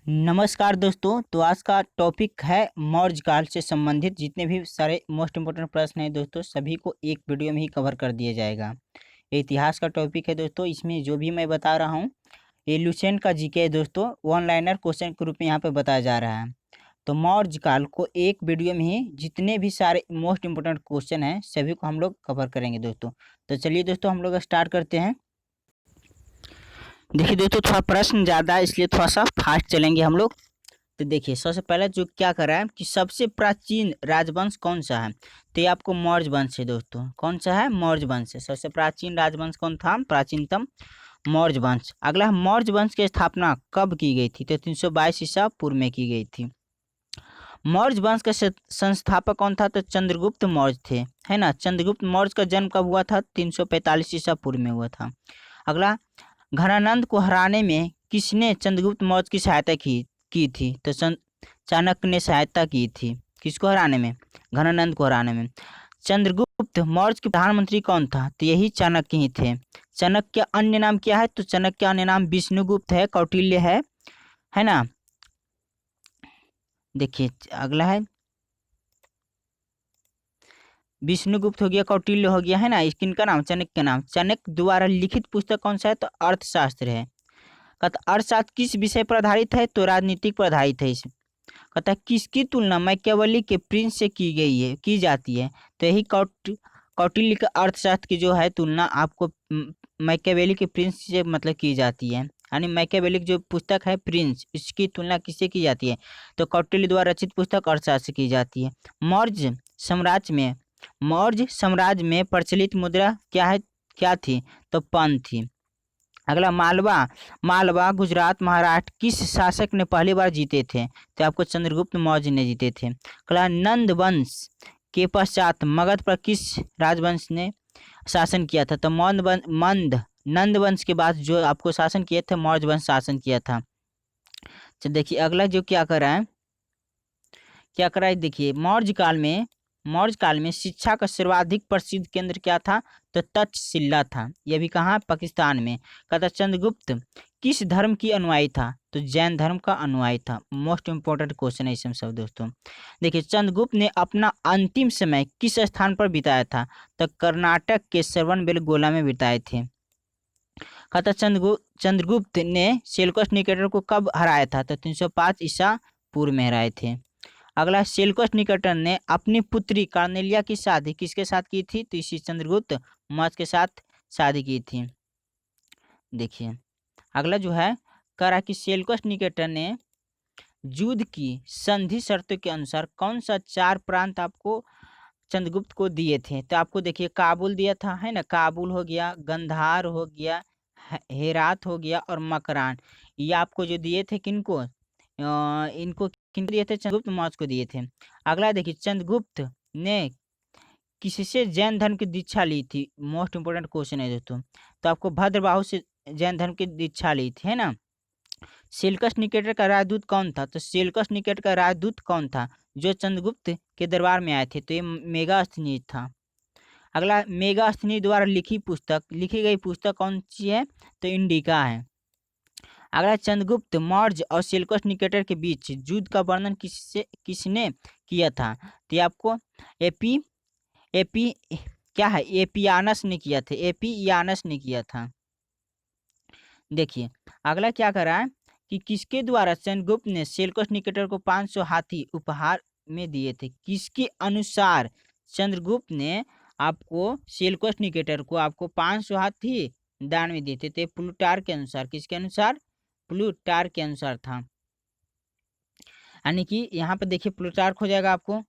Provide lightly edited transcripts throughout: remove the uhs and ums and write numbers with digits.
नमस्कार दोस्तों। तो आज का टॉपिक है मौर्य काल से संबंधित जितने भी सारे मोस्ट इम्पोर्टेंट प्रश्न हैं दोस्तों, सभी को एक वीडियो में ही कवर कर दिया जाएगा। ये इतिहास का टॉपिक है दोस्तों। इसमें जो भी मैं बता रहा हूँ ये लुसेंट का जीके है दोस्तों, वन लाइनर क्वेश्चन के रूप में यहाँ पे बताया जा रहा है। तो मौर्य काल को एक वीडियो में ही जितने भी सारे मोस्ट इम्पोर्टेंट क्वेश्चन हैं सभी को हम लोग कवर करेंगे दोस्तों। तो चलिए दोस्तों हम लोग स्टार्ट करते हैं। देखिए दोस्तों, थोड़ा प्रश्न ज़्यादा है इसलिए थोड़ा सा फास्ट चलेंगे हम लोग। तो देखिए सबसे पहले जो क्या करा है कि सबसे प्राचीन राजवंश कौन सा है, तो ये आपको मौर्य वंश है दोस्तों। कौन सा है? मौर्य वंश है। सबसे प्राचीन राजवंश कौन था? प्राचीनतम मौर्य वंश। अगला, मौर्य वंश की स्थापना कब की गई थी? तो 322 ईसा पूर्व में की गई थी। मौर्य वंश का संस्थापक कौन था? तो चंद्रगुप्त मौर्य थे, है ना। चंद्रगुप्त मौर्य का जन्म कब हुआ था? 345 ईसा पूर्व में हुआ था। अगला, घनानंद को हराने में किसने चंद्रगुप्त मौर्य की सहायता की थी? तो चाणक्य ने सहायता की थी। किसको हराने में? घनानंद को हराने में। चंद्रगुप्त मौर्य के प्रधानमंत्री कौन था? तो यही चाणक्य ही थे। चाणक्य का अन्य नाम क्या है? तो चाणक्य का अन्य नाम विष्णुगुप्त है, कौटिल्य है ना। देखिए अगला है विष्णुगुप्त हो गया, कौटिल्य हो गया, है ना। किनका नाम? चाणक्य का नाम। चाणक्य द्वारा लिखित पुस्तक कौन सा है? तो अर्थशास्त्र है। कहता अर्थशास्त्र किस विषय पर आधारित है? तो राजनीतिक पर आधारित है। इसमें कहता है किसकी तुलना मैकियावेली के प्रिंस से की जाती है? तो यही कौटिल्य का अर्थशास्त्र की जो है तुलना आपको मैकियावेली के प्रिंस से मतलब की जाती है। यानी मैकियावेली की जो पुस्तक है प्रिंस, इसकी तुलना किससे की जाती है? तो कौटिल्य द्वारा रचित पुस्तक अर्थशास्त्र की जाती है। मौर्य साम्राज्य में प्रचलित मुद्रा क्या थी? तो पन थी। अगला, मालवा गुजरात महाराष्ट्र किस शासक ने पहली बार जीते थे? तो आपको चंद्रगुप्त मौर्य ने जीते थे। अगला, नंद वंश के पश्चात मगध पर किस राजवंश ने शासन किया था? तो नंद वंश के बाद जो आपको शासन किया था मौर्य वंश शासन किया था। तो देखिए अगला जो क्या करा है देखिए, मौर्य काल में शिक्षा का सर्वाधिक प्रसिद्ध केंद्र क्या था? तो तक्षशिला था। यह भी कहाँ? पाकिस्तान में। कहता चंद्रगुप्त किस धर्म की अनुयायी था? तो जैन धर्म का अनुयायी था। मोस्ट इंपोर्टेंट क्वेश्चन है इसमें सब दोस्तों। देखिए चंद्रगुप्त ने अपना अंतिम समय किस स्थान पर बिताया था? तो कर्नाटक के श्रवणबेलगोला में बिताए थे। कहता चंद्रगुप्त ने सेल्यूकस निकेटर को कब हराया था? तो 305 ईसा पूर्व में हराए थे। अगला, सेल्यूकस निकेटर ने अपनी पुत्री कार्नेलिया की शादी किसके साथ की थी? तो इसी चंद्रगुप्त मौर्य के साथ शादी की थी। देखिए अगला जो है करा कि सेल्यूकस निकेटर ने युद्ध की संधि शर्तों के अनुसार कौन सा 4 प्रांत आपको चंद्रगुप्त को दिए थे? तो आपको देखिए काबुल दिया था, है ना। काबुल हो गया, गंधार हो गया, हेरात हो गया और मकरान। ये आपको जो दिए थे किनको? इनको किनको दिए थे? चंद्रगुप्त मौर्य को दिए थे। अगला देखिए, चंद्रगुप्त ने किससे जैन धर्म की दीक्षा ली थी? मोस्ट इंपोर्टेंट क्वेश्चन है दोस्तों। तो आपको भद्रबाहु से जैन धर्म की दीक्षा ली थी, है ना। सेल्यूकस निकेटर का राजदूत कौन था? तो सेल्यूकस निकेटर का राजदूत कौन था जो चंद्रगुप्त के दरबार में आए थे? तो ये मेगास्थनीज था। अगला, मेगास्थनीज द्वारा लिखी गई पुस्तक कौन सी है? तो इंडिका है। अगला, चंद्रगुप्त मौर्य और सेल्यूकस निकेटर के बीच युद्ध का वर्णन किसने किया था? तो ये आपको एपी एपी क्या है? एपियानस ने किया था। एपियानस ने किया था। देखिए अगला क्या करा है कि किसके द्वारा चंद्रगुप्त ने सेल्यूकस निकेटर को 500 हाथी उपहार में दिए थे? किसके अनुसार चंद्रगुप्त ने आपको सेल्यूकस निकेटर को आपको 500 हाथी दान में दिए थे? तो प्लूटार के अनुसार। किसके अनुसार? प्लूटार के अनुसार था। यानी कि यहाँ पे देखिए प्लूटार्क हो जाएगा आपको।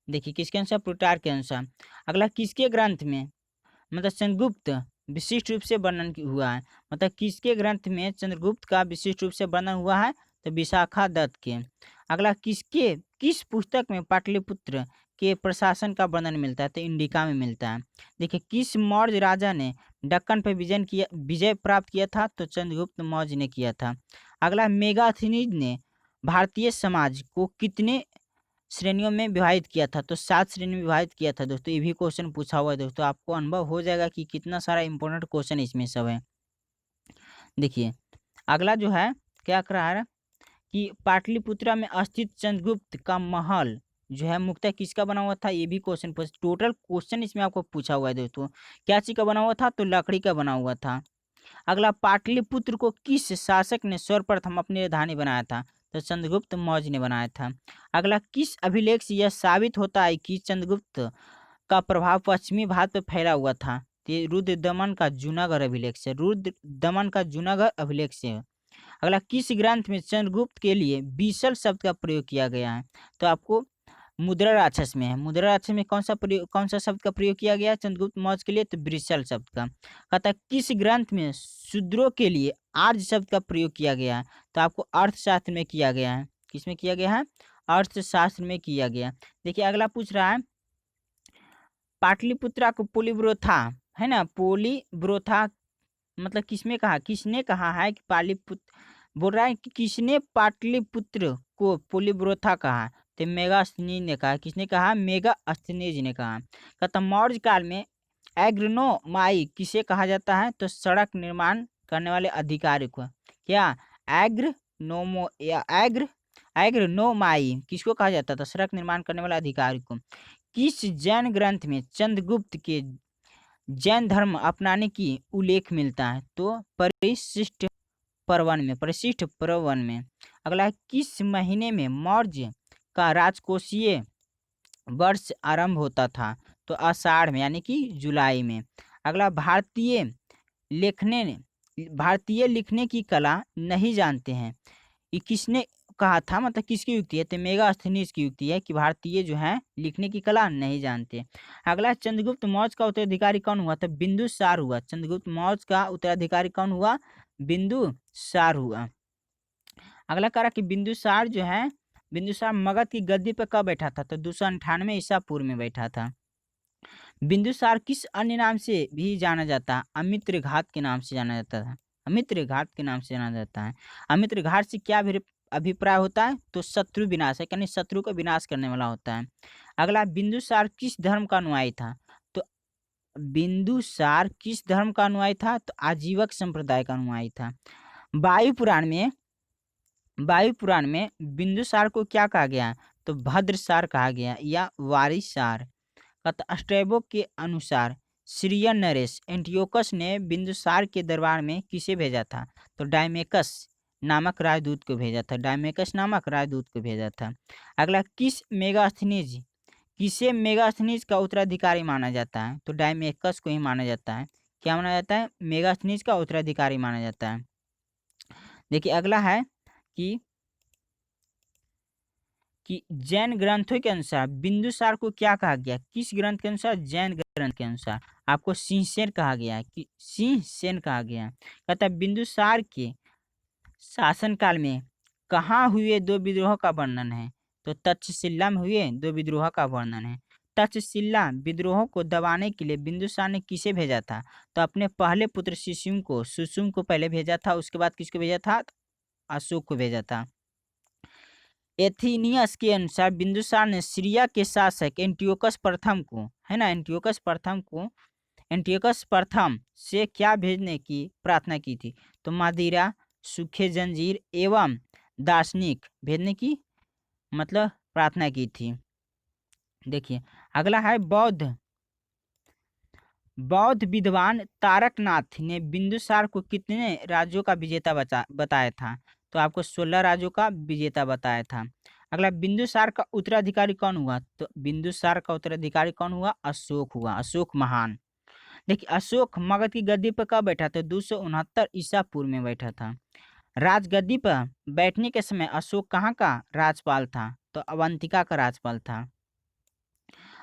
देखिए किसके अनुसार? प्लूटार्क के अनुसार। अगला, किसके ग्रंथ में मतलब चंद्रगुप्त विशिष्ट रूप से वर्णन हुआ है? मतलब किसके ग्रंथ में चंद्रगुप्त का विशिष्ट रूप से वर्णन हुआ है? तो विशाखा दत्त के। अगला, किस पुस्तक में पाटलिपुत्र के प्रशासन का वर्णन मिलता है? तो इंडिका में मिलता है। देखिए किस मौर्य राजा ने दक्कन पर विजय प्राप्त किया था? तो चंद्रगुप्त मौर्य ने किया था। अगला, मेगास्थनीज ने भारतीय समाज को कितने श्रेणियों में विभाजित किया था? तो 7 श्रेणी में विभाजित किया था दोस्तों। ये भी क्वेश्चन पूछा हुआ है दोस्तों, आपको अनुभव हो जाएगा कि कितना सारा इंपॉर्टेंट क्वेश्चन इसमें सब है। देखिए अगला जो है क्या कर रहा है कि पाटलिपुत्रा में स्थित चंद्रगुप्त का महल जो है मुख्यतः किसका बना हुआ था, ये भी क्वेश्चन पूछ, टोटल क्वेश्चन इसमें आपको पूछा हुआ है दोस्तों। क्या चीज का बना हुआ था, तो लकड़ी का बना हुआ था। अगला, पाटलिपुत्र को किस शासक ने सर्वप्रथम अपनी राजधानी बनाया था, तो चंद्रगुप्त मौर्य ने बनाया था। अगला, किस अभिलेख से यह साबित होता है कि चंद्रगुप्त का प्रभाव पश्चिमी भारत पर फैला हुआ था, तो ये रुद्र दमन का जूनागढ़ अभिलेख से, रुद्र दमन का जूनागढ़ अभिलेख से। अगला, किस ग्रंथ में चंद्रगुप्त के लिए बीसल शब्द का प्रयोग किया गया है, तो आपको मुद्रा राक्षस में है। मुद्रा राक्षस में कौन सा शब्द का प्रयोग किया गया है चंद्रगुप्त मौर्य के लिए, तो ब्रिसल शब्द का। कहता है, किस ग्रंथ में शूद्रों के लिए आर्य शब्द का प्रयोग किया गया है, तो आपको अर्थशास्त्र में किया गया है। किसमें किया गया है, अर्थशास्त्र में किया गया। देखिए अगला पूछ रहा है, पाटलिपुत्रा को पोलिब्रोथा है ना, पोलिब्रोथा मतलब किसने कहा है कि पाटलिपुत्र, बोल रहा है कि किसने पाटलिपुत्र को पोलिब्रोथा कहा, तो मेगास्थनीज ने कहा। किसने कहा, मेगास्थनीज ने कहा। कहता, मौर्य काल में एग्रनोमाई किसे कहा जाता है, तो सड़क निर्माण करने वाले अधिकारी को। क्या, एग्रनोमो या एग्रनोमाई किसको कहा जाता था, सड़क निर्माण करने वाले अधिकारी को। किस जैन ग्रंथ में चंद्रगुप्त के जैन धर्म अपनाने की उल्लेख मिलता है, तो परिशिष्ट पर्वन में। अगला है, किस महीने में मौर्य का राजकोषीय वर्ष आरंभ होता था, तो आषाढ़ में यानी कि जुलाई में। अगला, भारतीय लिखने की कला नहीं जानते हैं, ये किसने कहा था, मतलब किसकी युक्ति है, तो मेगास्थनीज की युक्ति है कि भारतीय जो है लिखने की कला नहीं जानते। अगला, चंद्रगुप्त मौर्य का उत्तराधिकारी कौन हुआ, तो बिंदुसार हुआ। चंद्रगुप्त मौर्य का उत्तराधिकारी कौन हुआ, बिंदुसार हुआ। अगला कह रहा कि बिंदुसार मगध की गद्दी पर कब बैठा था, तो 298 ईसा पूर्व में बैठा था। बिंदुसार किस अन्य नाम से भी जाना जाता है, अमित्र घात के नाम से जाना जाता है। अमित्र घात के नाम से जाना जाता है। अमित्र घात से क्या अभिप्राय होता है, तो शत्रु विनाश है, यानी शत्रु का विनाश करने वाला होता है। अगला, बिंदुसार किस धर्म का अनुयायी था, तो बिंदुसार किस धर्म का अनुयायी था, तो आजीवक संप्रदाय का अनुयायी था। वायु पुराण में बिंदुसार को क्या कहा गया, तो भद्रसार कहा गया या वारिसार। स्ट्रैबो के अनुसार सीरियन नरेश एंटियोकस ने बिंदुसार के दरबार में किसे भेजा था, तो डायमेकस नामक राजदूत को भेजा था। अगला, किसे मेगास्थनीज का उत्तराधिकारी माना जाता है, तो डायमेकस को ही माना जाता है। क्या माना जाता है, मेगास्थनीज का उत्तराधिकारी माना जाता है। देखिए अगला है कि जैन ग्रंथों के अनुसार बिंदुसार को क्या कहा गया, किस ग्रंथ के अनुसार, जैन ग्रंथ के अनुसार आपको सिंहसेन कहा गया है, कि सिंहसेन कहा गया है। कहता है, बिंदुसार के शासनकाल में कहाँ हुए दो विद्रोह का वर्णन है, तो तक्षशिला में हुए दो विद्रोह का वर्णन है। तक्षशिला विद्रोह को दबाने के लिए बिंदुसार ने किसे भेजा था, तो अपने पहले पुत्र सुसुम को पहले भेजा था, उसके बाद किसको भेजा था, अशोक को भेजा था। एथीनियस के अनुसार बिंदुसार ने सीरिया के शासक एंटियोकस प्रथम को, है ना, एंटियोकस प्रथम से क्या भेजने की प्रार्थना की थी, तो मदिरा, सूखे जंजीर एवं दार्शनिक भेजने की मतलब प्रार्थना की थी। देखिए अगला है, बौद्ध विद्वान तारकनाथ ने बिंदुसार को कितने राज्यों का विजेता बताया था, तो आपको 16 राज्यों का विजेता बताया था। अगला, बिंदुसार का उत्तराधिकारी कौन हुआ, तो बिंदुसार का उत्तराधिकारी कौन हुआ, अशोक हुआ, अशोक महान। देखिए अशोक मगध की गद्दी पर कब बैठा था, 269 ईसा पूर्व में बैठा था। राजगद्दी पर बैठने के समय अशोक कहाँ का राजपाल था, तो अवंतिका का राजपाल था।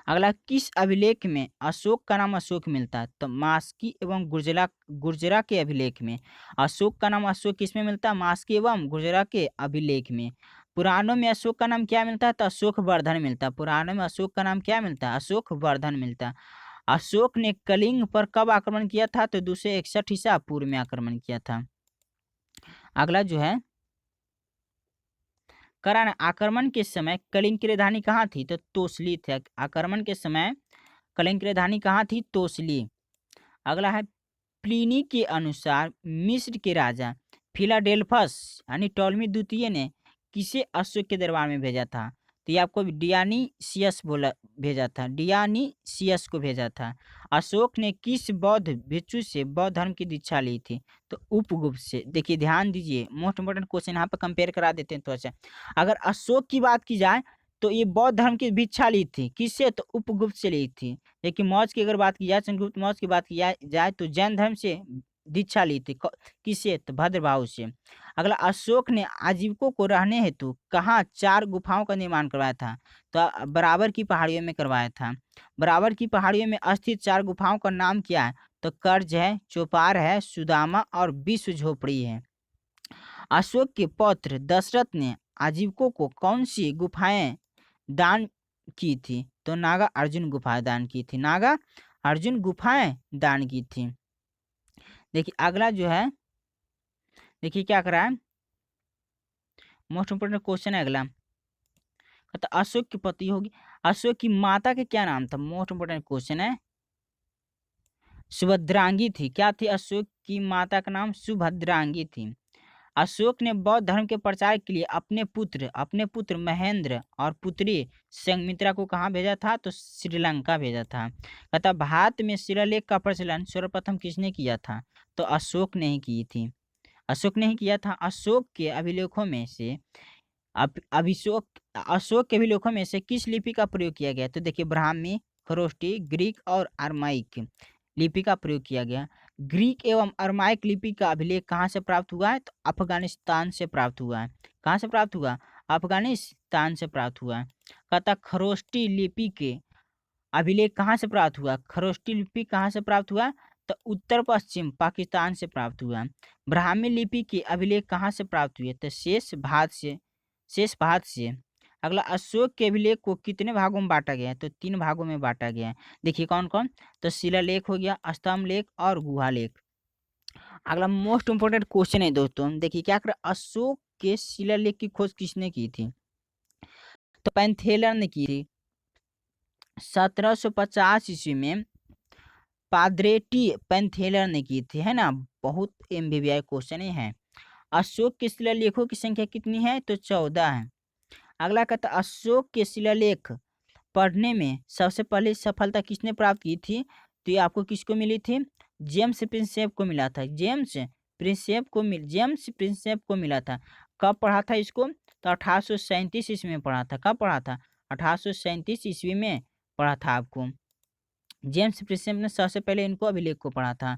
अगला, किस अभिलेख में अशोक का नाम अशोक मिलता है, तो मास्की एवं गुर्जरा के अभिलेख में अशोक का नाम अशोक किसमें मिलता है, मास्की एवं गुर्जरा के अभिलेख में। पुराणों में अशोक का नाम क्या मिलता है, तो अशोक वर्धन मिलता है। पुराणों में अशोक का नाम क्या मिलता है, अशोक वर्धन मिलता है। अशोक ने कलिंग पर कब आक्रमण किया था, तो 261 ईसा पूर्व में आक्रमण किया था। अगला जो है, करण आक्रमण के समय कलिंग की राजधानी कहाँ थी, तो तोसली थे। आक्रमण के समय कलिंग की राजधानी कहाँ थी, तोसली। अगला है, प्लिनी के अनुसार मिस्र के राजा फिलाडेल्फस यानी टॉलमी द्वितीय ने किसे अशोक के दरबार में भेजा था? तो ये आपको डियानीसियस बोला भेजा था, डियानीसियस को भेजा था। अशोक ने किस बौद्ध भिक्षु से बौद्ध धर्म की दीक्षा ली थी? तो उपगुप्त से। देखिए ध्यान दीजिए, मोस्ट इंपोर्टेंट क्वेश्चन यहाँ पे कंपेयर करा देते हैं तो अच्छा। अगर अशोक की बात की जाए तो ये बौद्ध धर्म की भिक्षा ली थी किससे? तो उपगुप्त से ली थी। लेकिन मौर्य की अगर बात की जाए, चंद्रगुप्त मौर्य की बात की जाए तो जैन धर्म से दीक्षा ली थी। किससे? तो भद्रभाव से। अगला, अशोक ने आजीविकों को रहने हेतु कहाँ 4 गुफाओं का निर्माण करवाया था? तो बराबर की पहाड़ियों में करवाया था। बराबर की पहाड़ियों में स्थित 4 गुफाओं का नाम क्या है? तो कर्ज है, चौपार है, सुदामा और विश्व झोपड़ी है। अशोक के पौत्र दशरथ ने आजीविकों को कौन सी गुफाएं दान की थी? तो नागा अर्जुन गुफाएं दान की थी। नागा अर्जुन गुफाएं दान की थी। देखिए अगला जो है, देखिए क्या कर रहा है, मोस्ट इंपोर्टेंट क्वेश्चन है अगला। तो अशोक की पत्नी होगी, अशोक की माता के क्या नाम था? मोस्ट इंपोर्टेंट क्वेश्चन है, सुभद्रांगी थी। क्या थी? अशोक की माता का नाम सुभद्रांगी थी। अशोक ने बौद्ध धर्म के प्रचार के लिए अपने पुत्र महेंद्र और पुत्री संघमित्रा को कहाँ भेजा था? तो श्रीलंका भेजा था। कहता भारत में शिलालेख का प्रचलन सर्वप्रथम किसने किया था? तो अशोक ने ही की थी। अशोक ने ही किया था। अशोक के अभिलेखों में से अभिशोक अशोक के अभिलेखों में से किस लिपि का प्रयोग किया गया? तो देखिए ब्राह्मी, खरोष्टी, ग्रीक और अरमाइक लिपि का प्रयोग किया गया। ग्रीक एवं अरमाइक लिपि का अभिलेख कहाँ से प्राप्त हुआ है? तो अफगानिस्तान से प्राप्त हुआ है। कहाँ से प्राप्त हुआ? अफगानिस्तान से प्राप्त हुआ है। कहता खरोष्टी लिपि के अभिलेख कहाँ से प्राप्त हुआ? खरोष्टी लिपि कहाँ से प्राप्त हुआ? तो उत्तर पश्चिम पाकिस्तान से प्राप्त हुआ। ब्राह्मी लिपि के अभिलेख कहाँ से प्राप्त हुए? तो शेष भारत से। अगला, अशोक के अभिलेख को कितने भागों में बांटा गया है? तो 3 भागों में बांटा गया है। देखिए कौन कौन? तो शिलालेख हो गया, स्तंभ लेख और गुहा लेख। अगला मोस्ट इंपोर्टेंट क्वेश्चन है दोस्तों, देखिए क्या कर, अशोक के शिलालेख की खोज किसने की थी? तो पैंथेलर ने की थी। 1750 ईस्वी में पाद्रेटी पैंथेलर ने की थी, है ना। बहुत एमबीबीआई क्वेश्चन है। अशोक के शिलालेखों की संख्या कितनी है? तो 14 है। अगला कहता अशोक के शिलालेख पढ़ने में सबसे पहले सफलता किसने प्राप्त की थी? तो ये आपको किसको मिली थी? जेम्स प्रिंसेप को मिला था। जेम्स प्रिंसेप को मिला था। कब पढ़ा था इसको? तो 1837 ईस्वी में पढ़ा था। कब पढ़ा था? 1837 ईस्वी में पढ़ा था आपको। जेम्स प्रिंसेप ने सबसे पहले इनको अभिलेख को पढ़ा था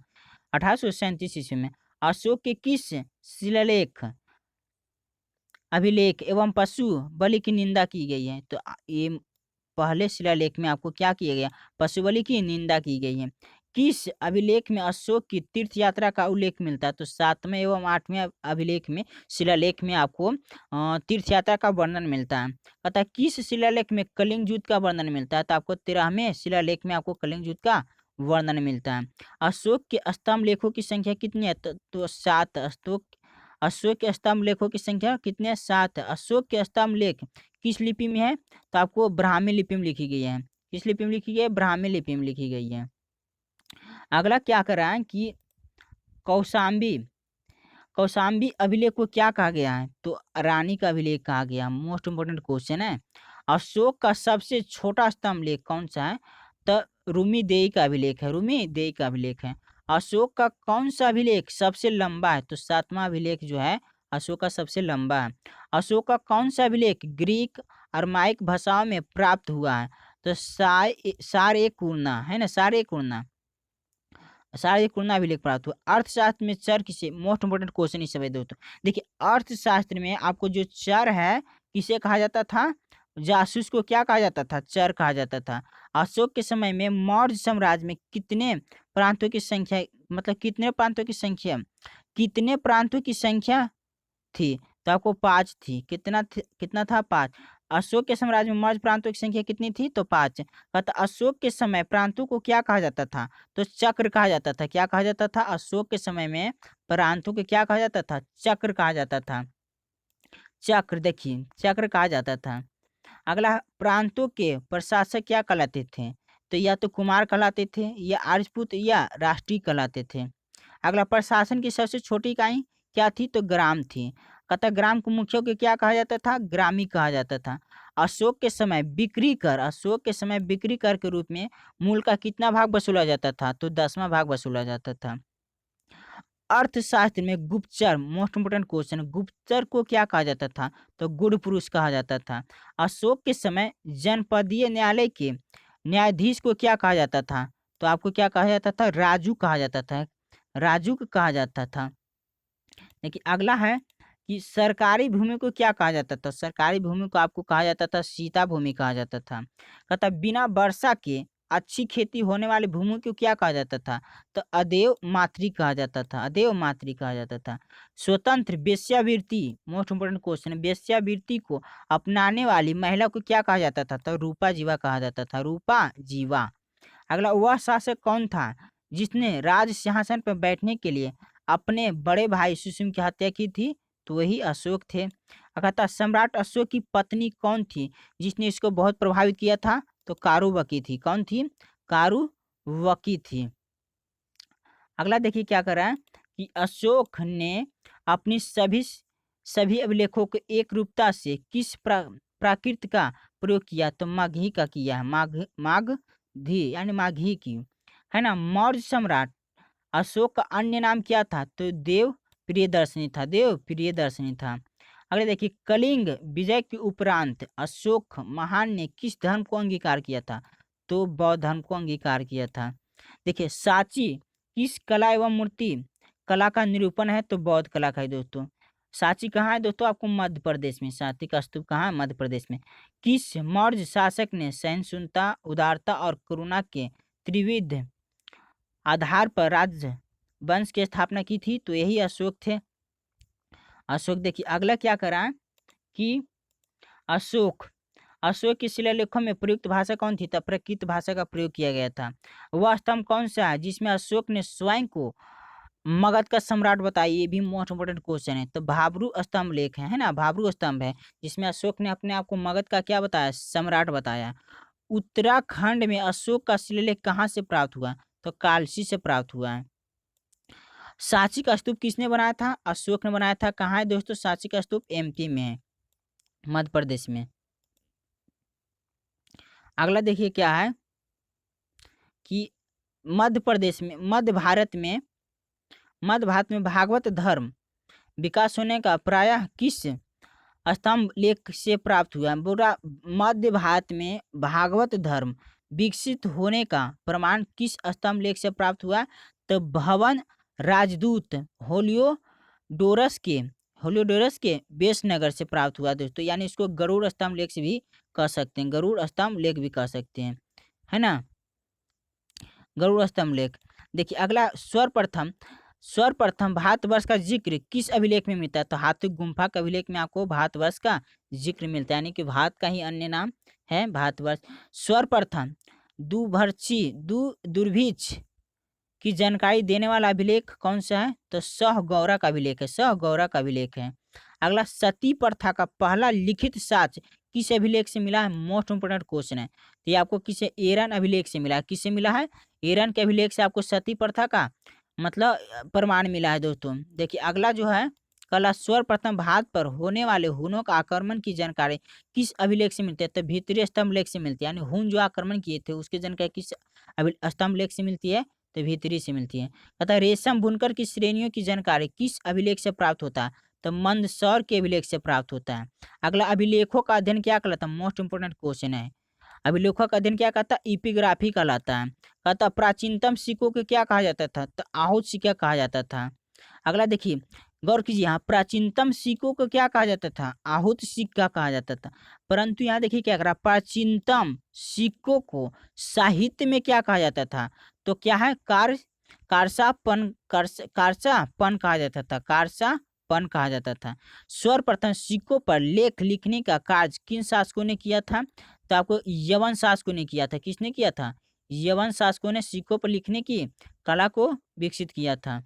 1837 ईस्वी में। अशोक के किस शिलालेख, अभिलेख एवं पशु बलि की निंदा की गई है? तो ये पहले शिलालेख में आपको क्या किया गया? पशु बलि की निंदा की गई है। किस अभिलेख में अशोक की तीर्थ यात्रा का उल्लेख मिलता है? तो 7वें एवं 8वें अभिलेख में, शिलालेख में आपको तीर्थ यात्रा का वर्णन मिलता है। अतः किस शिलालेख में कलिंग युद्ध का वर्णन मिलता है? तो आपको 13वें शिलालेख में आपको कलिंग युद्ध का वर्णन मिलता है। अशोक के स्तंभ लेखों की संख्या कितनी है? तो 7। अशोक के स्तंभ लेखों की संख्या कितने हैं? 7 है। अशोक के स्तंभ लेख किस लिपि में है? तो आपको ब्राह्मी लिपि में लिखी गई है। किस लिपि में लिखी गई है? ब्राह्मी लिपि में लिखी गई है। अगला क्या कर रहा है कि कौशाम्बी कौशाम्बी अभिलेख को क्या कहा गया है? तो रानी का अभिलेख कहा गया। मोस्ट इंपोर्टेंट क्वेश्चन है। अशोक का सबसे छोटा स्तंभ लेख कौन सा है? तो रूमी देई का अभिलेख है। रूमी देई का अभिलेख है। अशोक का कौन सा अभिलेख सबसे लंबा है? तो 7वां अभिलेख जो है अशोक का सबसे लंबा है। अशोक का कौन सा अभिलेख ग्रीक अरमाइक भाषाओं में प्राप्त हुआ है? तो सारे कुरना, है ना, सारे कुरना अभिलेख प्राप्त हुआ। अर्थशास्त्र में चर किसे, मोस्ट इंपोर्टेंट क्वेश्चन इस समय दोस्तों। देखिए अर्थशास्त्र में आपको जो चर है किसे कहा जाता था? जासूस को क्या कहा जाता था? चर कहा जाता था। अशोक के समय में मौर्य साम्राज्य में कितने प्रांतों की संख्या, मतलब कितने प्रांतों की संख्या थी? तो आपको 5 थी। कितना था? 5। अशोक के साम्राज्य में मौर्य प्रांतों की संख्या कितनी थी? तो 5। अतः अशोक के समय प्रांतों को क्या कहा जाता था? तो चक्र कहा जाता था। क्या कहा जाता था? अशोक के समय में प्रांतों को क्या कहा जाता था? चक्र कहा जाता था। चक्र, देखिए चक्र कहा जाता था। अगला, प्रांतों के प्रशासक क्या कहलाते थे? तो या तो कुमार कहलाते थे, या राजपूत, या राष्ट्रीय कहलाते थे। अगला, प्रशासन की सबसे छोटी इकाई क्या थी? तो ग्राम थी। कहता ग्राम के मुखिया को क्या कहा जाता था? ग्रामी कहा जाता था। अशोक के समय बिक्री कर के रूप में मूल का कितना भाग वसूला जाता था? तो 10वां भाग वसूला जाता था। अर्थशास्त्र में गुप्तचर, मोस्ट इंपोर्टेंट क्वेश्चन, गुप्तचर को क्या कहा जाता था? तो गुड़ पुरुष कहा जाता था। अशोक के समय जनपदीय न्यायालय के न्यायाधीश को क्या कहा जाता था? तो आपको क्या कहा जाता था? राजू कहा जाता था। राजू को कहा जाता था। देखिए अगला है कि सरकारी भूमि को क्या कहा जाता था? सरकारी भूमि को आपको कहा जाता था सीता भूमि कहा जाता था। कहता बिना वर्षा के अच्छी खेती होने वाली भूमि को क्या कहा जाता था? तो अदेव मातृ कहा जाता था। अदेव मातृ कहा जाता था। स्वतंत्र वेश्यावृत्ति, मोस्ट इंपोर्टेंट क्वेश्चन, वेश्यावृत्ति को अपनाने वाली महिला को क्या कहा जाता था? तो रूपा जीवा कहा जाता था। रूपा जीवा। अगला वह शासक कौन था जिसने राज सिंहासन पर बैठने के लिए अपने बड़े भाई सुसीम की हत्या की थी? तो वही अशोक थे। कहता सम्राट अशोक की पत्नी कौन थी जिसने इसको बहुत प्रभावित किया था? तो कारुवकी थी। कौन थी? कारुवकी थी। अगला देखिए क्या कर रहा है कि अशोक ने अपनी सभी अभिलेखों को एक रूपता से किस प्राकृत का प्रयोग किया? तो माघी का किया है। मागधी यानी माघी की, है ना। मौर्य सम्राट अशोक का अन्य नाम क्या था? तो देव प्रियदर्शनी था। देव प्रियदर्शनी था। अगले देखिए कलिंग विजय के उपरांत अशोक महान ने किस धर्म को अंगीकार किया था? तो बौद्ध धर्म को अंगीकार किया था। देखिए सांची किस कला एवं मूर्ति कला का निरूपण है? तो बौद्ध कला का है दोस्तों। सांची कहाँ है दोस्तों? आपको मध्य प्रदेश में। सांची का स्तूप कहाँ है? मध्य प्रदेश में। किस मौर्य शासक ने सहिष्णुता, उदारता और करुणा के त्रिविध आधार पर राज्य वंश की स्थापना की थी? तो यही अशोक थे। अशोक देखिए अगला क्या करा कि अशोक अशोक के शिलालेखों में प्रयुक्त भाषा कौन थी? तब प्राकृत भाषा का प्रयोग किया गया था। वह स्तंभ कौन सा है जिसमें अशोक ने स्वयं को मगध का सम्राट बताया? ये भी मोस्ट इंपोर्टेंट क्वेश्चन है। तो भाब्रू स्तंभ लेख है ना। भाब्रू स्तंभ है जिसमें अशोक ने अपने आप को मगध का क्या बताया? सम्राट बताया। उत्तराखंड में अशोक का शिलालेख कहाँ से प्राप्त हुआ? तो कालसी से प्राप्त हुआ है। सांची का स्तूप किसने बनाया था? अशोक ने बनाया था। कहाँ है दोस्तों सांची का स्तूप? एमपी में है, मध्य प्रदेश में। अगला देखिए क्या है कि मध्य भारत में भागवत धर्म विकास होने का प्रायः किस स्तंभ लेख से प्राप्त हुआ? पूरा मध्य भारत में भागवत धर्म विकसित होने का प्रमाण किस स्तंभ लेख से प्राप्त हुआ? तो भवन राजदूत होलियोडोरस के बेसनगर से प्राप्त हुआ दोस्तों। यानी इसको गरुड़ स्तंभ लेख से भी कह सकते हैं। गरुड़ स्तंभ लेख भी कह सकते हैं, है ना। गरुड़ स्तंभ लेख। देखिए अगला सर्वप्रथम भारतवर्ष का जिक्र किस अभिलेख में मिलता है? तो हाथी गुम्फा के अभिलेख में आपको भारतवर्ष का जिक्र मिलता है। यानी कि भारत का ही अन्य नाम है भारतवर्ष। सर्वप्रथम दुर्भिक्ष की जानकारी देने वाला अभिलेख कौन सा है? तो सहगौरा का अभिलेख है। सहगौरा का अभिलेख है। अगला सती प्रथा का पहला लिखित साक्ष्य किस अभिलेख से मिला है? मोस्ट इंपोर्टेंट क्वेश्चन है। तो ये आपको किसे? एरन अभिलेख से मिला है। किससे मिला है? एरन के अभिलेख से आपको सती प्रथा का मतलब प्रमाण मिला है दोस्तों। देखिए अगला जो है कला सर्वप्रथम भारत पर होने वाले हुनों का आक्रमण की जानकारी किस अभिलेख से मिलती है? तो भीतरी स्तंभ लेख से मिलती है। यानी हुन जो आक्रमण किए थे उसकी जानकारी किस स्तंभ लेख से मिलती है? तो भीतरी से मिलती है। अतः रेशम बुनकर की श्रेणियों की जानकारी किस अभिलेख से प्राप्त होता है? तो मंदसौर के अभिलेख से प्राप्त होता है। अगला अभिलेखों का अध्ययन क्या कहलाता है? मोस्ट इंपोर्टेंट क्वेश्चन है। अभिलेखों का अध्ययन क्या कहता है? इपिग्राफी कहलाता है। कहता प्राचीनतम सिक्कों को क्या कहा जाता था? तो आहूत सिक्का कहा जाता था। अगला देखिए गौर कीजिए, यहाँ प्राचीनतम सिक्कों को क्या कहा जाता था? आहूत सिक्का कहा जाता था। परंतु यहाँ देखिए क्या करा, प्राचीनतम सिक्कों को साहित्य में क्या कहा जाता था? तो क्या है? कारसापन कहा जाता था। कारसापन कहा जाता था। सर्वप्रथम सिक्कों पर लेख लिखने का कार्य किन शासकों ने किया था? तो आपको यवन शासकों ने किया था। किसने किया था? यवन शासकों ने सिक्कों पर लिखने की कला को विकसित किया था।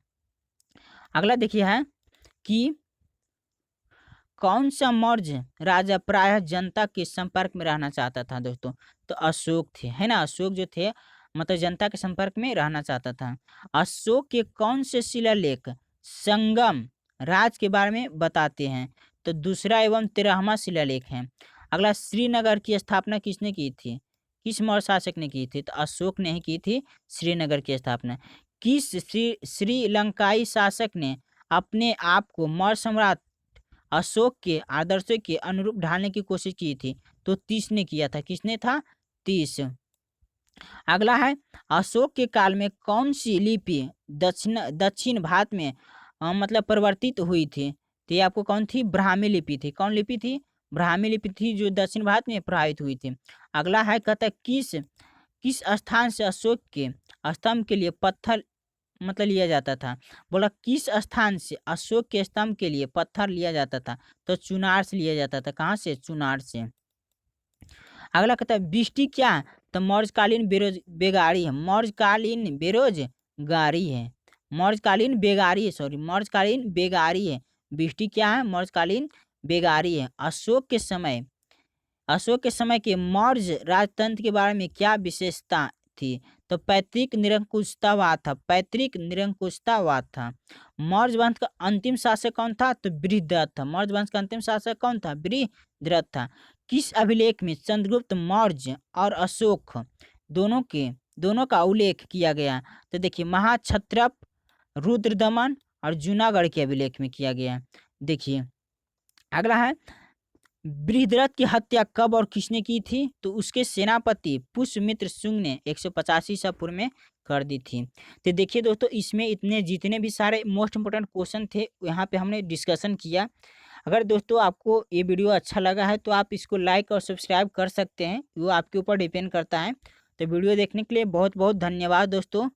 अगला देखिए है कि कौन सा मौर्य राजा प्रायः जनता के संपर्क में रहना चाहता था दोस्तों? तो अशोक थे, है ना। अशोक जो थे मतलब जनता के संपर्क में रहना चाहता था। अशोक के कौन से शिलालेख संगम राज के बारे में बताते हैं। तो दूसरा एवं 13वां शिलालेख है। अगला, श्रीनगर की स्थापना किसने की थी? किस मौर्य शासक ने की थी? तो अशोक ने ही की थी श्रीनगर की स्थापना। किस श्रीलंकाई शासक ने अपने आप को मौर्य सम्राट अशोक के आदर्शों के अनुरूप ढालने की कोशिश की थी? तो तीस ने किया था। किसने था? तीस। अगला है, अशोक के काल में कौन सी लिपि दक्षिण भारत में मतलब परिवर्तित हुई थी? तो ये आपको कौन थी? ब्राह्मी लिपि थी। कौन लिपि थी? ब्राह्मी लिपि थी, जो दक्षिण भारत में प्रभावित हुई थी। अगला है, कहता है किस किस स्थान से अशोक के स्तंभ के लिए पत्थर मतलब लिया जाता था? बोला किस स्थान से अशोक के स्तंभ के लिए पत्थर लिया जाता था? तो चुनार से लिया जाता था। कहाँ से? चुनार से। अगला कहता है बिस्टी क्या है? तो मौर्यकालीन बेगारी है। मौर्यकालीन बेरोजगारी है। मौर्यकालीन बेगारी है, सॉरी, मौर्यकालीन बेगारी है। बिस्टी क्या है? मौर्यकालीन बेगारी है। अशोक के समय के मौर्य राजतंत्र के बारे में क्या विशेषता थी? तो पैतृक निरंकुशतावाद था। पैतृक निरंकुशतावाद था। मौर्य वंश का अंतिम शासक कौन था? तो बृहद्रथ था। मौर्य वंश का अंतिम शासक कौन था? बृहद्रथ था। किस अभिलेख में चंद्रगुप्त मौर्य और अशोक दोनों का उल्लेख किया गया? तो देखिए, महाक्षत्रप, रुद्रदमन और जूनागढ़ के अभिलेख में किया गया। देखिए, अगला है, बृहद्रथ की हत्या कब और किसने की थी? तो उसके सेनापति पुष्यमित्र शुंग ने 185 ईसा पूर्व में कर दी थी। तो देखिए दोस्तों, इसमें इतने जितने भी सारे मोस्ट इंपोर्टेंट क्वेश्चन थे यहाँ पे हमने डिस्कशन किया। अगर दोस्तों आपको ये वीडियो अच्छा लगा है तो आप इसको लाइक और सब्सक्राइब कर सकते हैं, वो आपके ऊपर डिपेंड करता है। तो वीडियो देखने के लिए बहुत बहुत धन्यवाद दोस्तों।